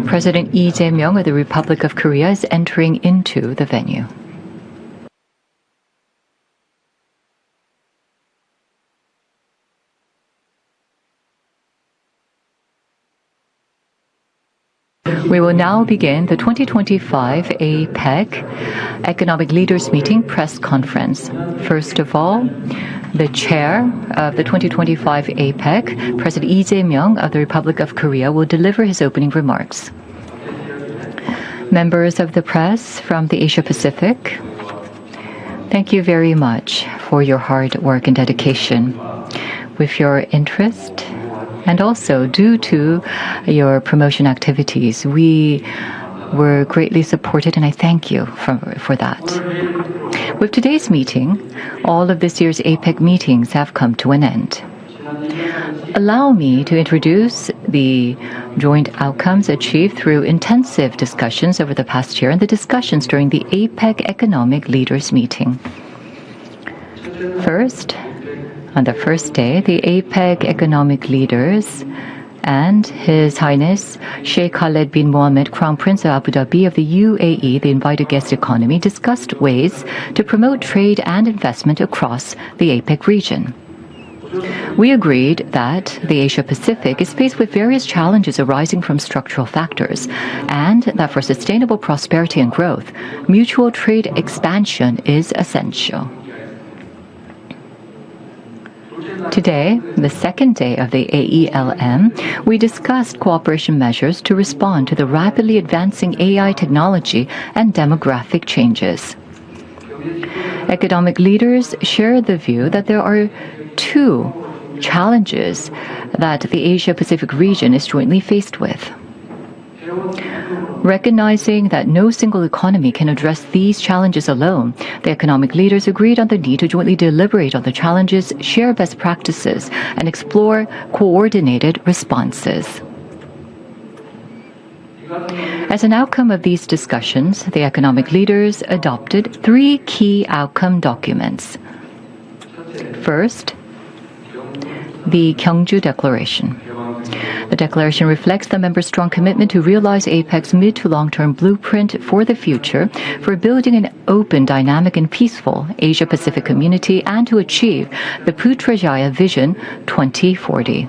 President Jae Myung of the Republic of Korea is entering into the venue. We will now begin the 2025 APEC Economic Leaders Meeting press conference. First of all, the chair of the 2025 APEC, President Jae Myung of the Republic of Korea, will deliver his opening remarks. Members of the press from the Asia Pacific, thank you very much for your hard work and dedication. With your interest and also due to your promotion activities, we were greatly supported, and I thank you for that. With today's meeting, all of this year's APEC meetings have come to an end. Allow me to introduce the joint outcomes achieved through intensive discussions over the past year and the discussions during the APEC Economic Leaders Meeting. First, on the first day, the APEC economic leaders and His Highness Sheikh Khaled bin Mohammed, Crown Prince of Abu Dhabi of the UAE, the invited guest economy, discussed ways to promote trade and investment across the APEC region. We agreed that the Asia Pacific is faced with various challenges arising from structural factors, and that for sustainable prosperity and growth, mutual trade expansion is essential. Today, the second day of the AELM, we discussed cooperation measures to respond to the rapidly advancing AI technology and demographic changes. Economic leaders shared the view that there are two challenges that the Asia-Pacific region is jointly faced with. Recognizing that no single economy can address these challenges alone, the economic leaders agreed on the need to jointly deliberate on the challenges, share best practices, and explore coordinated responses. As an outcome of these discussions, the economic leaders adopted three key outcome documents. First, the Gyeongju Declaration. The declaration reflects the members' strong commitment to realize APEC's mid to long-term blueprint for the future for building an open, dynamic, and peaceful Asia-Pacific community and to achieve the Putrajaya Vision 2040.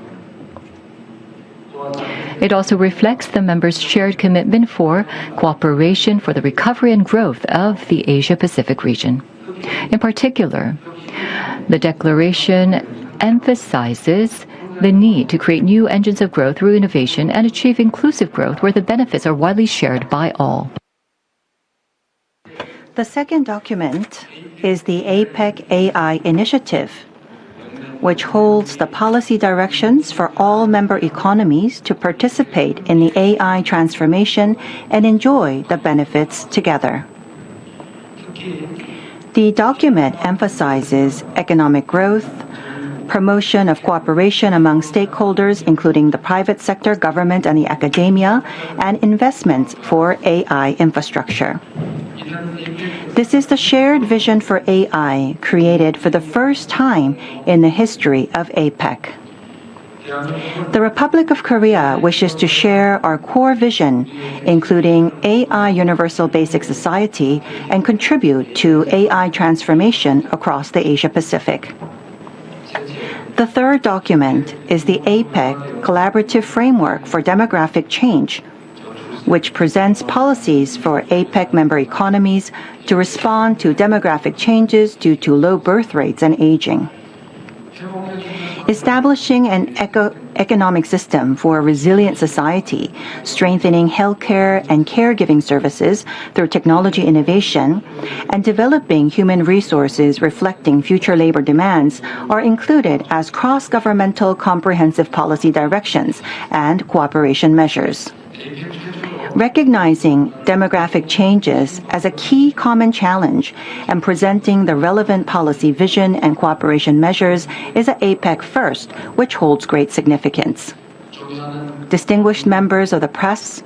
It also reflects the members' shared commitment for cooperation for the recovery and growth of the Asia-Pacific region. In particular, the declaration emphasizes the need to create new engines of growth through innovation and achieve inclusive growth where the benefits are widely shared by all. The second document is the APEC AI Initiative, which holds the policy directions for all member economies to participate in the AI transformation and enjoy the benefits together. The document emphasizes economic growth, promotion of cooperation among stakeholders, including the private sector, government, and the academia, and investments for AI infrastructure. This is the shared vision for AI created for the first time in the history of APEC. The Republic of Korea wishes to share our core vision, including AI Universal Basic Society, and contribute to AI transformation across the Asia Pacific. The third document is the APEC Collaborative Framework for Demographic Change, which presents policies for APEC member economies to respond to demographic changes due to low birth rates and aging. Establishing an economic system for a resilient society, strengthening healthcare and caregiving services through technology innovation, and developing human resources reflecting future labor demands are included as cross-governmental comprehensive policy directions and cooperation measures. Recognizing demographic changes as a key common challenge and presenting the relevant policy vision and cooperation measures is an APEC first, which holds great significance. Distinguished members of the press,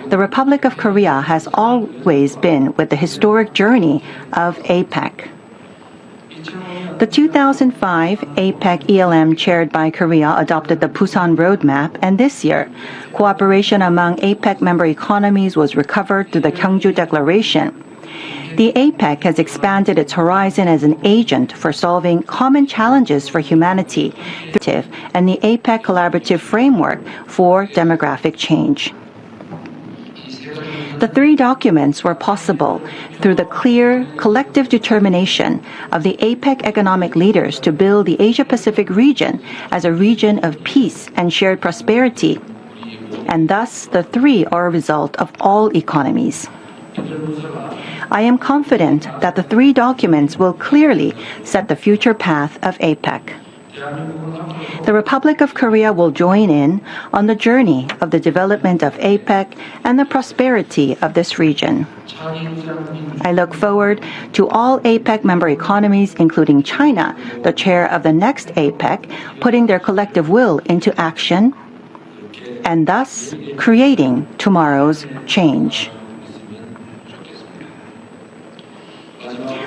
the Republic of Korea has always been with the historic journey of APEC. The 2005 APEC ELM chaired by Korea adopted the Busan Roadmap, and this year, cooperation among APEC member economies was recovered through the Gyeongju Declaration. The APEC has expanded its horizon as an agent for solving common challenges for humanity, and the APEC Collaborative Framework for Demographic Change. The three documents were possible through the clear, collective determination of the APEC economic leaders to build the Asia-Pacific region as a region of peace and shared prosperity. And thus, the three are a result of all economies. I am confident that the three documents will clearly set the future path of APEC. The Republic of Korea will join in on the journey of the development of APEC and the prosperity of this region. I look forward to all APEC member economies, including China, the chair of the next APEC, putting their collective will into action and thus creating tomorrow's change.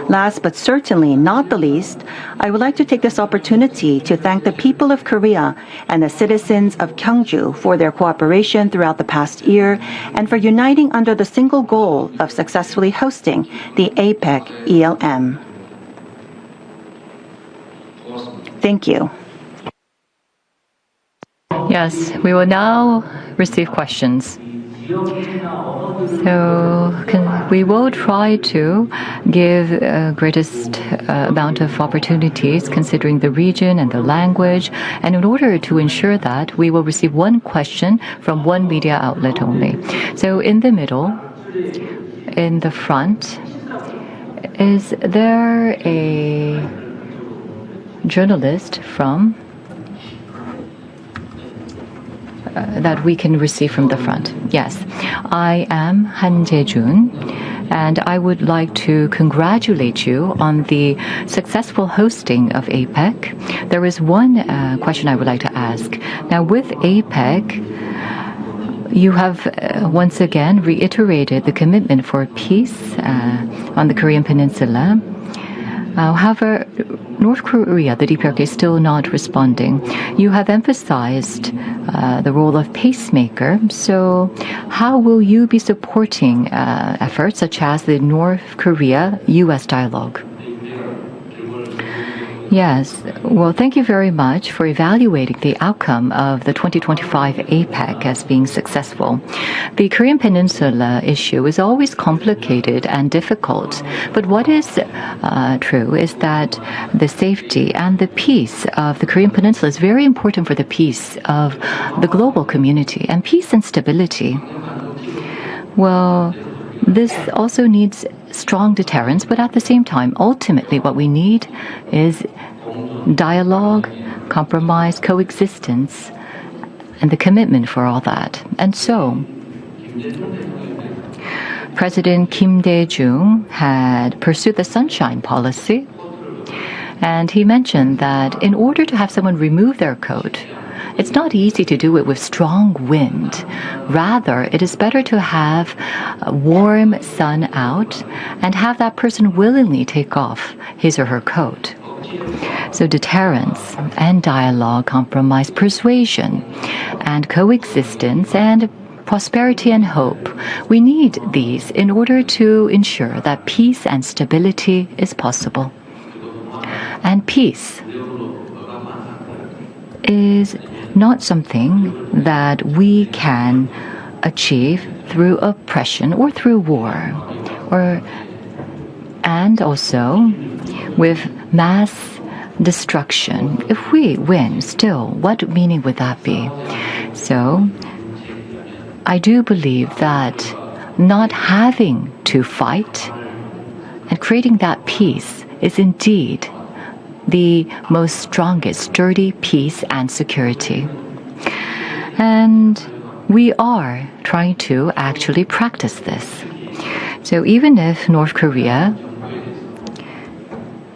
Last but certainly not the least, I would like to take this opportunity to thank the people of Korea and the citizens of Gyeongju for their cooperation throughout the past year and for uniting under the single goal of successfully hosting the APEC ELM. Thank you. Yes, we will now receive questions. So we will try to give greatest amount of opportunities considering the region and the language. And in order to ensure that, we will receive one question from one media outlet only. So in the middle, in the front, is there a journalist from that we can receive from the front? Yes, I am Han Jae-jun, and I would like to congratulate you on the successful hosting of APEC. There is one question I would like to ask. Now, with APEC, you have once again reiterated the commitment for peace on the Korean Peninsula. However, North Korea, the DPRK, is still not responding. You have emphasized the role of pacemaker. So how will you be supporting efforts such as the North Korea-U.S. dialogue? Yes. Well, thank you very much for evaluating the outcome of the 2025 APEC as being successful. The Korean Peninsula issue is always complicated and difficult, but what is true is that the safety and the peace of the Korean Peninsula is very important for the peace of the global community and peace and stability. Well, this also needs strong deterrence, but at the same time, ultimately what we need is dialogue, compromise, coexistence, and the commitment for all that. And so, President Kim Dae-jung had pursued the sunshine policy, and he mentioned that in order to have someone remove their coat, it's not easy to do it with strong wind. Rather, it is better to have a warm sun out and have that person willingly take off his or her coat. So deterrence and dialogue, compromise, persuasion, and coexistence and prosperity and hope. We need these in order to ensure that peace and stability is possible. And peace is not something that we can achieve through oppression or through war, and also with mass destruction. If we win still, what meaning would that be? So I do believe that not having to fight and creating that peace is indeed the most strongest, sturdy peace and security. And we are trying to actually practice this. So even if North Korea,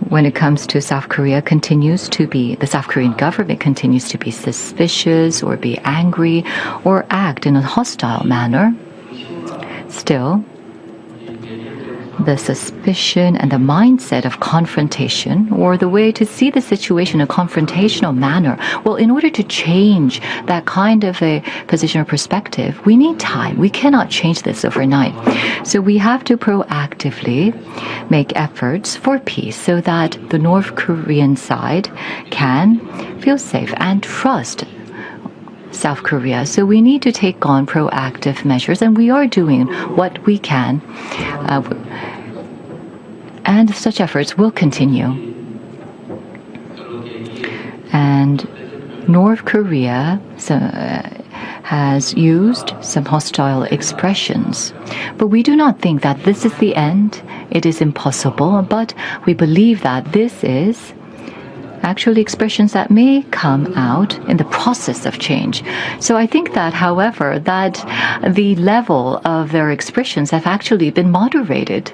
when it comes to South Korea, the South Korean government continues to be suspicious or be angry or act in a hostile manner, still, the suspicion and the mindset of confrontation, or the way to see the situation in a confrontational manner. Well, in order to change that kind of a position or perspective, we need time. We cannot change this overnight. So we have to proactively make efforts for peace so that the North Korean side can feel safe and trust South Korea. So we need to take on proactive measures, and we are doing what we can. And such efforts will continue. And North Korea has used some hostile expressions. But we do not think that this is the end. It is impossible. But we believe that this is actually expressions that may come out in the process of change. So I think that, however, that the level of their expressions have actually been moderated.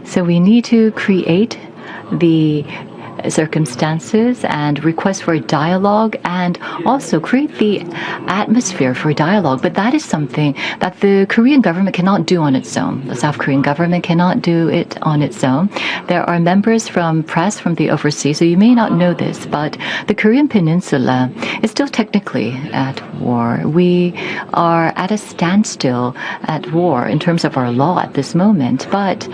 So we need to create the circumstances and request for a dialogue, and also create the atmosphere for dialogue. But that is something that the Korean government cannot do on its own. The South Korean government cannot do it on its own. There are members from press from the overseas, so you may not know this, but the Korean Peninsula is still technically at war. We are at a standstill at war in terms of our law at this moment, but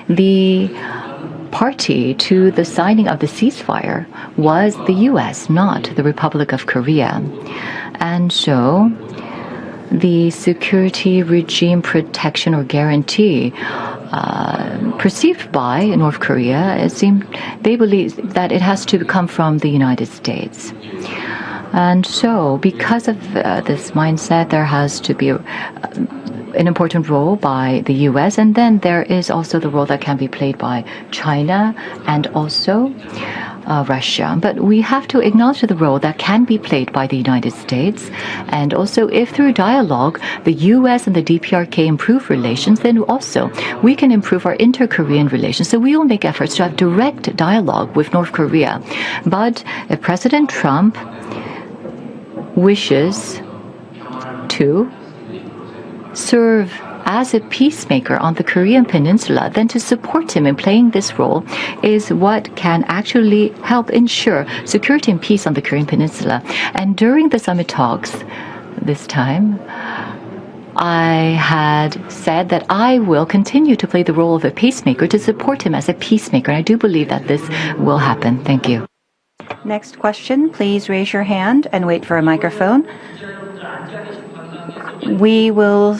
the party to the signing of the ceasefire was the U.S., not the Republic of Korea. And so the security regime protection or guarantee perceived by North Korea, it seemed they believe that it has to come from the United States. And so because of this mindset, there has to be an important role by the U.S., and then there is also the role that can be played by China and also Russia. But we have to acknowledge the role that can be played by the United States. And also, if through dialogue, the U.S. and the DPRK improve relations, then also we can improve our inter-Korean relations. So we will make efforts to have direct dialogue with North Korea. But if President Trump wishes to serve as a peacemaker on the Korean Peninsula, then to support him in playing this role is what can actually help ensure security and peace on the Korean Peninsula. And during the summit talks this time, I had said that I will continue to play the role of a peacemaker to support him as a peacemaker. And I do believe that this will happen. Thank you. Next question, please raise your hand and wait for a microphone. We will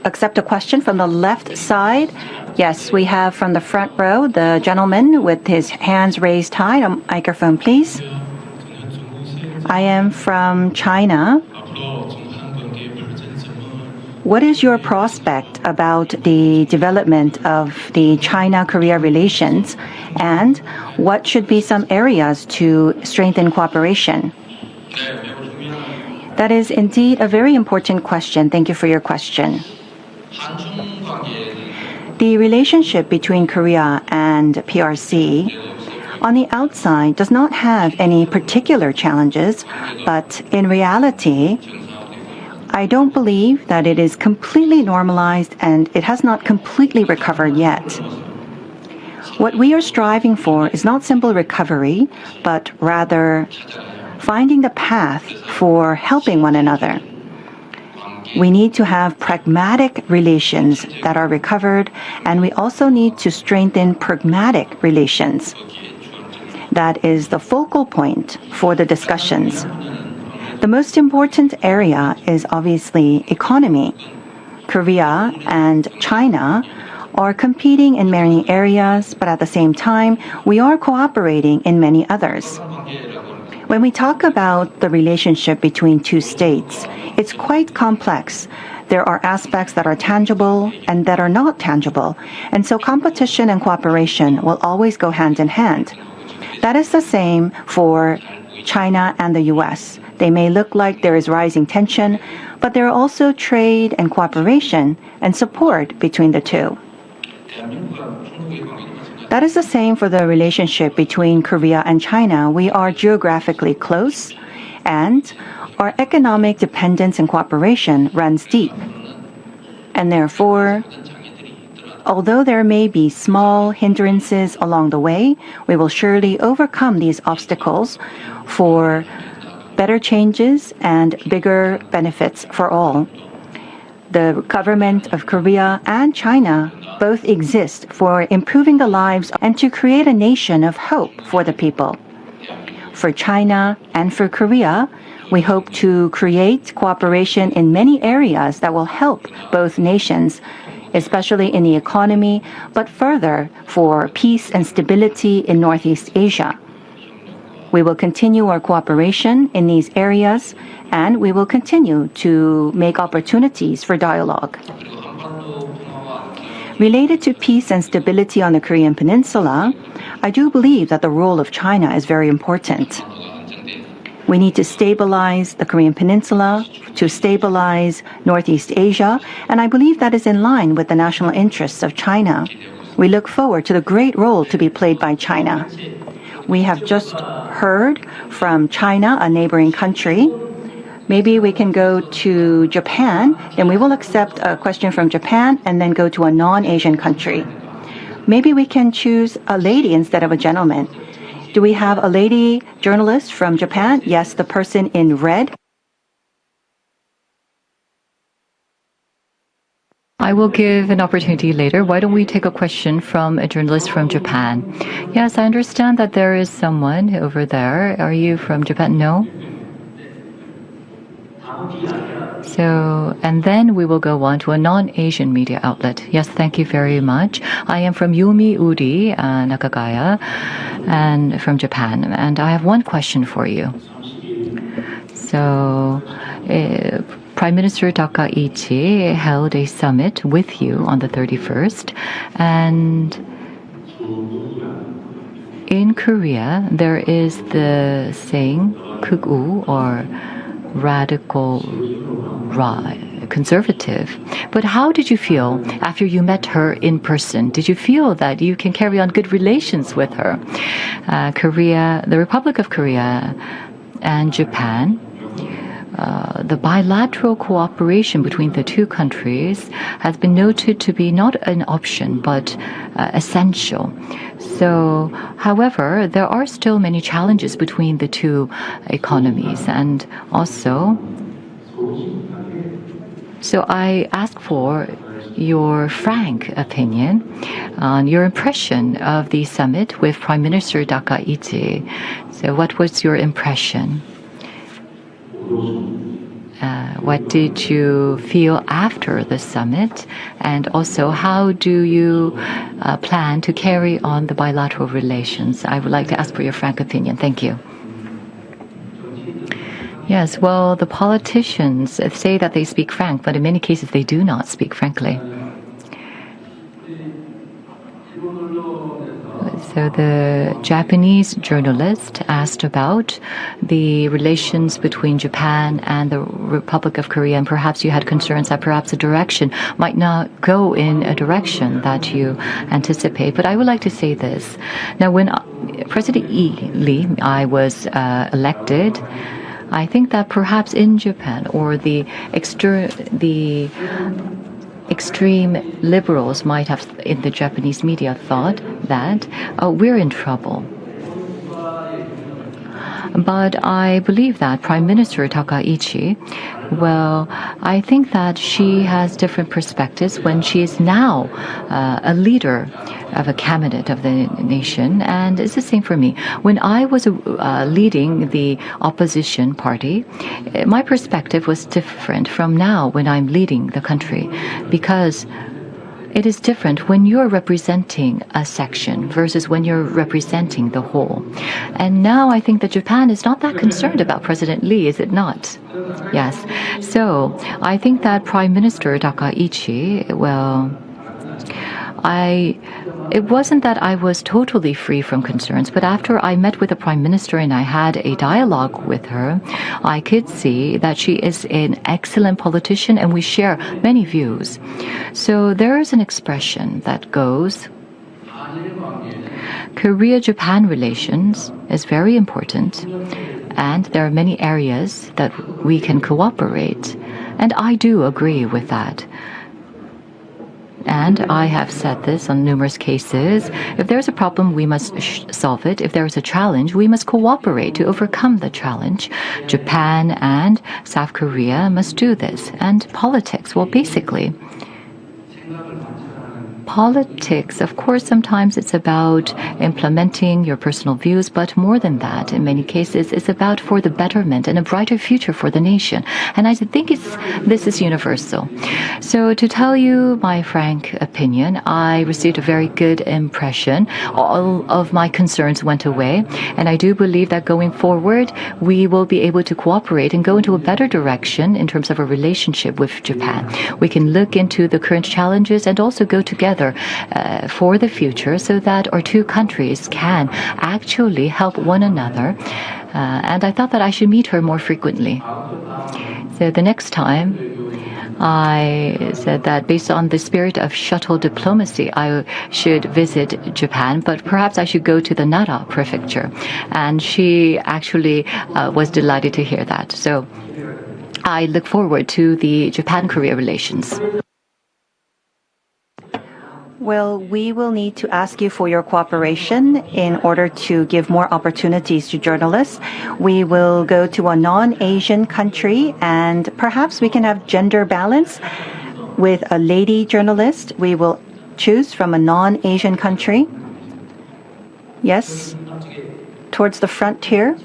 accept a question from the left side. Yes, we have from the front row, the gentleman with his hands raised high. A microphone, please. I am from China. What is your prospect about the development of the China-Korea relations, and what should be some areas to strengthen cooperation? That is indeed a very important question. Thank you for your question. The relationship between Korea and PRC on the outside does not have any particular challenges, but in reality, I don't believe that it is completely normalized and it has not completely recovered yet. What we are striving for is not simple recovery, but rather finding the path for helping one another. We need to have pragmatic relations that are recovered, and we also need to strengthen pragmatic relations. That is the focal point for the discussions. The most important area is obviously economy. Korea and China are competing in many areas, but at the same time, we are cooperating in many others. When we talk about the relationship between two states, it's quite complex. There are aspects that are tangible and that are not tangible, and so competition and cooperation will always go hand in hand. That is the same for China and the U.S. They may look like there is rising tension, but there are also trade and cooperation and support between the two. That is the same for the relationship between Korea and China. We are geographically close, and Our economic dependence and cooperation runs deep. And therefore, although there may be small hindrances along the way, we will surely overcome these obstacles for better changes and bigger benefits for all. The government of Korea and China both exist for improving the lives and to create a nation of hope for the people. For China and for Korea, we hope to create cooperation in many areas that will help both nations, especially in the economy, but further for peace and stability in Northeast Asia. We will continue our cooperation in these areas, and we will continue to make opportunities for dialogue. Related to peace and stability on the Korean Peninsula, I do believe that the role of China is very important. We need to stabilize the Korean Peninsula, to stabilize Northeast Asia, and I believe that is in line with the national interests of China. We look forward to the great role to be played by China. We have just heard from China, a neighboring country. Maybe we can go to Japan, then we will accept a question from Japan and then go to a non-Asian country. Maybe we can choose a lady instead of a gentleman. Do we have a lady journalist from Japan? Yes, the person in red. I will give an opportunity later. Why don't we take a question from a journalist from Japan? Yes, I understand that there is someone over there. Are you from Japan? No? So, and then we will go on to a non-Asian media outlet. Yes, thank you very much. I am from Yomiuri Nakagaya and from Japan. And I have one question for you. So, Prime Minister Takaichi held a summit with you on the 31st. And in Korea, there is the saying, 극우, or radical conservative. But how did you feel after you met her in person? Did you feel that you can carry on good relations with her? Korea, the Republic of Korea and Japan, the bilateral cooperation between the two countries has been noted to be not an option, but essential. So, however, there are still many challenges between the two economies. And also, so I ask for your frank opinion on your impression of the summit with Prime Minister Takaichi. So what was your impression? What did you feel after the summit? And also, how do you plan to carry on the bilateral relations? I would like to ask for your frank opinion. Thank you. Yes, well, the politicians say that they speak frank, but in many cases they do not speak frankly. So the Japanese journalist asked about the relations between Japan and the Republic of Korea, and perhaps you had concerns that perhaps the direction might not go in a direction that you anticipate. But I would like to say this. Now, when President Lee, I was elected, I think that perhaps in Japan, or the extreme liberals might have in the Japanese media thought that we're in trouble. But I believe that Prime Minister Takaichi, well, I think that she has different perspectives when she is now a leader of a cabinet of the nation, and it's the same for me. When I was leading the opposition party, my perspective was different from now when I'm leading the country, because it is different when you're representing a section versus when you're representing the whole. And now I think that Japan is not that concerned about President Lee, is it not? Yes. So I think that Prime Minister Takaichi, well, it wasn't that I was totally free from concerns, but after I met with the Prime Minister and I had a dialogue with her, I could see that she is an excellent politician and we share many views. So there is an expression that goes, Korea-Japan relations is very important, And there are many areas that we can cooperate. And I do agree with that. And I have said this on numerous cases. If there's a problem, we must solve it. If there is a challenge, we must cooperate to overcome the challenge. Japan and South Korea must do this. And politics, well, basically, politics, of course, sometimes it's about implementing your personal views, but more than that, in many cases, it's about for the betterment and a brighter future for the nation. And I think this is universal. So to tell you my frank opinion, I received a very good impression. All of my concerns went away. And I do believe that going forward, we will be able to cooperate and go into a better direction in terms of our relationship with Japan. We can look into the current challenges and also go together for the future so that our two countries can actually help one another. And I thought that I should meet her more frequently. So the next time, I said that based on the spirit of shuttle diplomacy, I should visit Japan, but perhaps I should go to the Nara prefecture. And she actually was delighted to hear that. So I look forward to the Japan-Korea relations. Well, we will need to ask you for your cooperation in order to give more opportunities to journalists. We will go to a non-Asian country and perhaps we can have gender balance with a lady journalist. We will choose from a non-Asian country. Yes, towards the front here.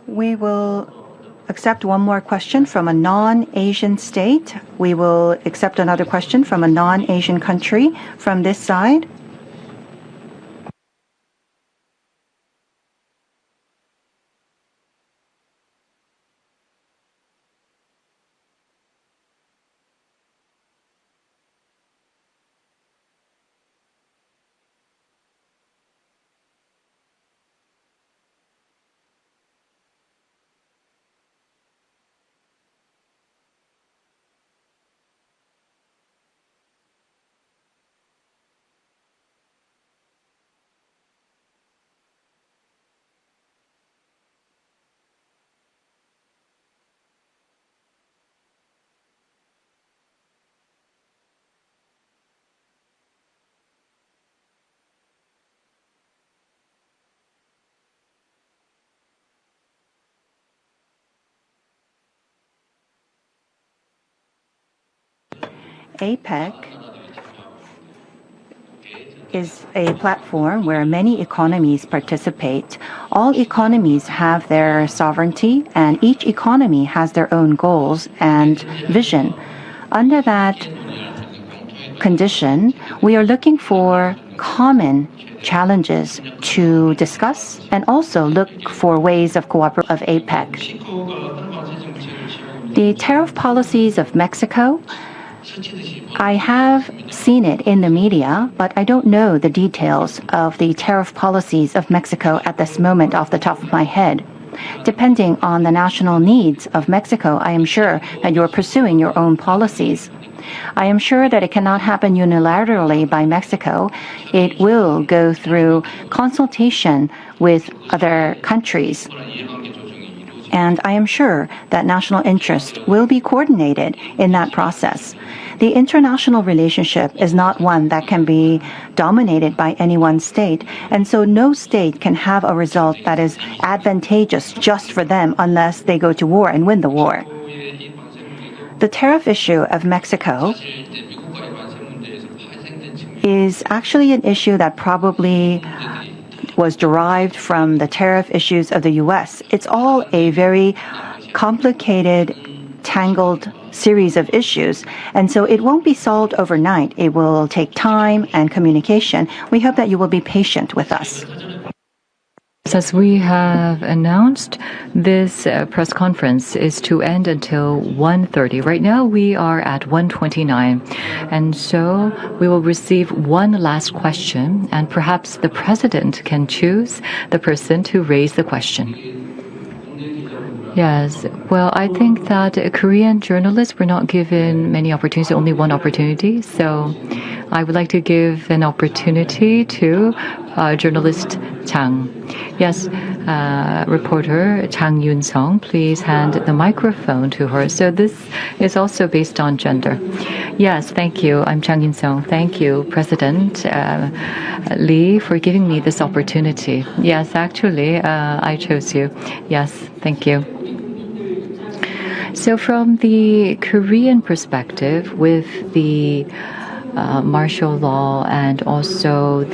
We will accept one more question from a non-Asian state. We will accept another question from a non-Asian country from this side. APEC is a platform where many economies participate. All economies have their sovereignty, and each economy has their own goals and vision. Under that condition, we are looking for common challenges to discuss and also look for ways of cooperation of APEC. The tariff policies of Mexico, I have seen it in the media, but I don't know the details of the tariff policies of Mexico at this moment off the top of my head. Depending on the national needs of Mexico, I am sure that you're pursuing your own policies. I am sure that it cannot happen unilaterally by Mexico. It will go through consultation with other countries. And I am sure that national interest will be coordinated in that process. The international relationship is not one that can be dominated by any one state, and so no state can have a result that is advantageous just for them unless they go to war and win the war. The tariff issue of Mexico is actually an issue that probably was derived from the tariff issues of the U.S. It's all a very complicated, tangled series of issues, and so it won't be solved overnight. It will take time and communication. We hope that you will be patient with us. As we have announced, this press conference is to end until 1:30. Right now, we are at 1:29. And so we will receive one last question, and perhaps the president can choose the person to raise the question. Yes. Well, I think that Korean journalists were not given many opportunities, only one opportunity. So I would like to give an opportunity to journalist Chang. Yes, reporter Chang Yun-sung, please hand the microphone to her. So this is also based on gender. Yes, thank you. I'm Chang Yun-sung. Thank you, President Lee, for giving me this opportunity. Yes, actually, I chose you. Yes, thank you. So from the Korean perspective, with the martial law and also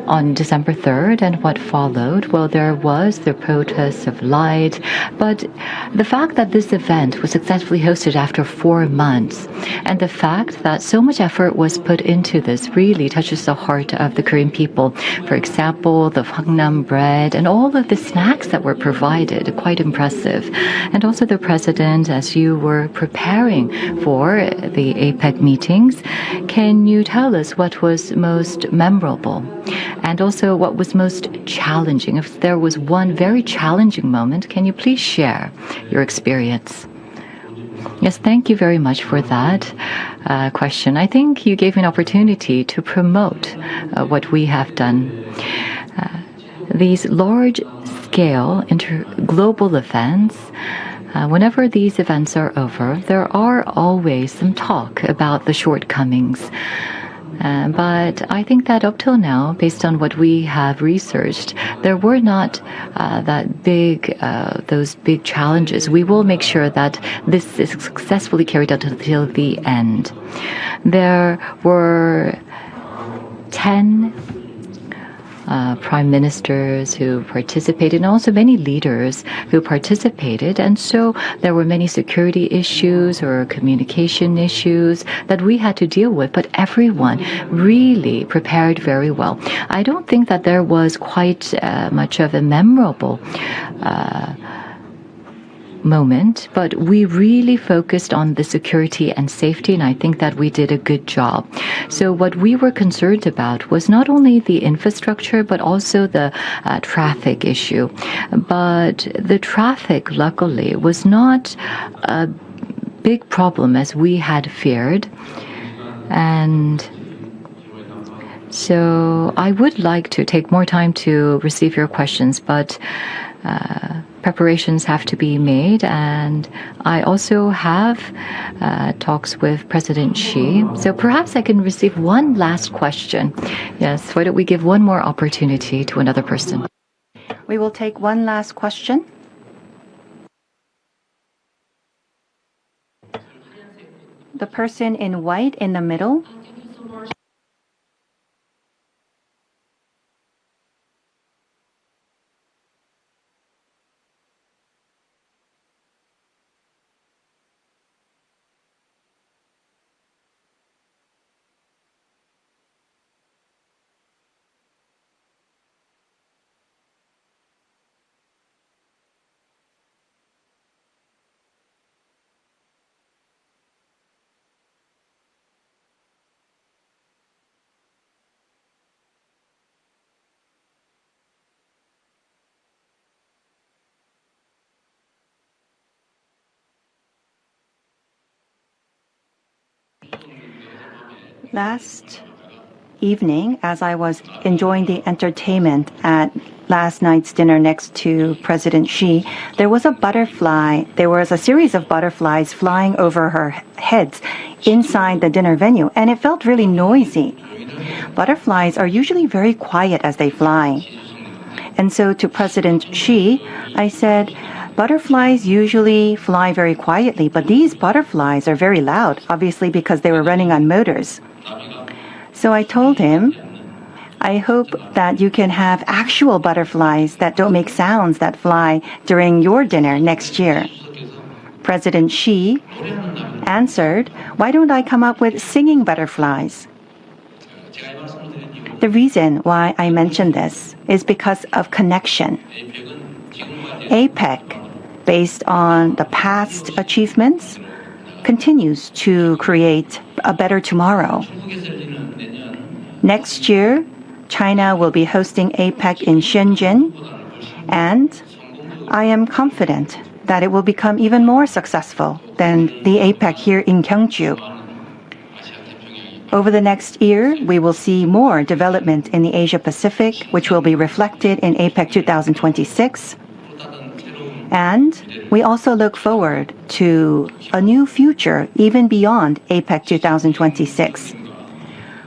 on December 3rd and what followed, well, there was the protests of light, but the fact that this event was successfully hosted after 4 months, and the fact that so much effort was put into this really touches the heart of the Korean people. For example, the Hwangnam bread and all of the snacks that were provided, quite impressive. And also the president, as you were preparing for the APEC meetings, can you tell us what was most memorable? And also what was most challenging? If there was one very challenging moment, can you please share your experience? Yes, thank you very much for that question. I think you gave me an opportunity to promote what we have done. These large-scale global events, whenever these events are over, there are always some talk about the shortcomings. But I think that up till now, based on what we have researched, there were not those big challenges. We will make sure that this is successfully carried out until the end. There were 10 prime ministers who participated, and also many leaders who participated. And so there were many security issues or communication issues that we had to deal with, but everyone really prepared very well. I don't think that there was quite much of a memorable moment, but we really focused on the security and safety, and I think that we did a good job. So what we were concerned about was not only the infrastructure, but also the traffic issue. But the traffic, luckily, was not a big problem as we had feared. And so I would like to take more time to receive your questions, but preparations have to be made, and I also have talks with President Xi. So perhaps I can receive one last question. Yes, why don't we give one more opportunity to another person? We will take one last question. The person in white in the middle. Last evening, as I was enjoying the entertainment at last night's dinner next to President Xi, there was a butterfly. There was a series of butterflies flying over her heads inside the dinner venue, and it felt really noisy. Butterflies are usually very quiet as they fly. And so to President Xi, I said, butterflies usually fly very quietly, but these butterflies are very loud, obviously because they were running on motors. So I told him, I hope that you can have actual butterflies that don't make sounds that fly during your dinner next year. President Xi answered, why don't I come up with singing butterflies? The reason why I mention this is because of connection. APEC, based on the past achievements, continues to create a better tomorrow. Next year, China will be hosting APEC in Shenzhen, and I am confident that it will become even more successful than the APEC here in Gyeongju. Over the next year, we will see more development in the Asia Pacific, which will be reflected in APEC 2026. And we also look forward to a new future even beyond APEC 2026.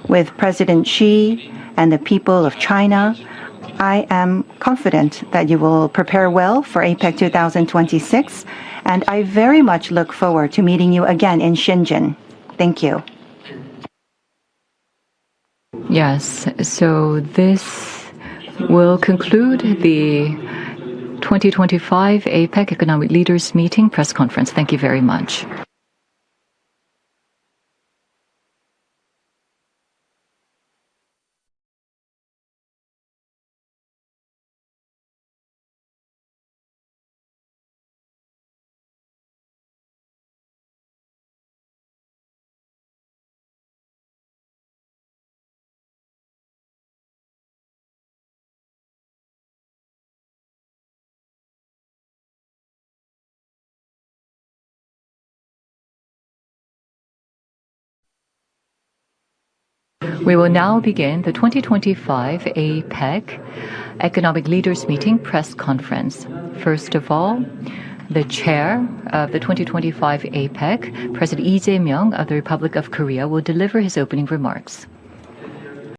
With President Xi and the people of China, I am confident that you will prepare well for APEC 2026, and I very much look forward to meeting you again in Shenzhen. Thank you. Yes, so this will conclude the 2025 APEC Economic Leaders Meeting press conference. Thank you very much. We will now begin the 2025 APEC Economic Leaders Meeting press conference. First of all, the chair of the 2025 APEC, President Jae Myung of the Republic of Korea, will deliver his opening remarks.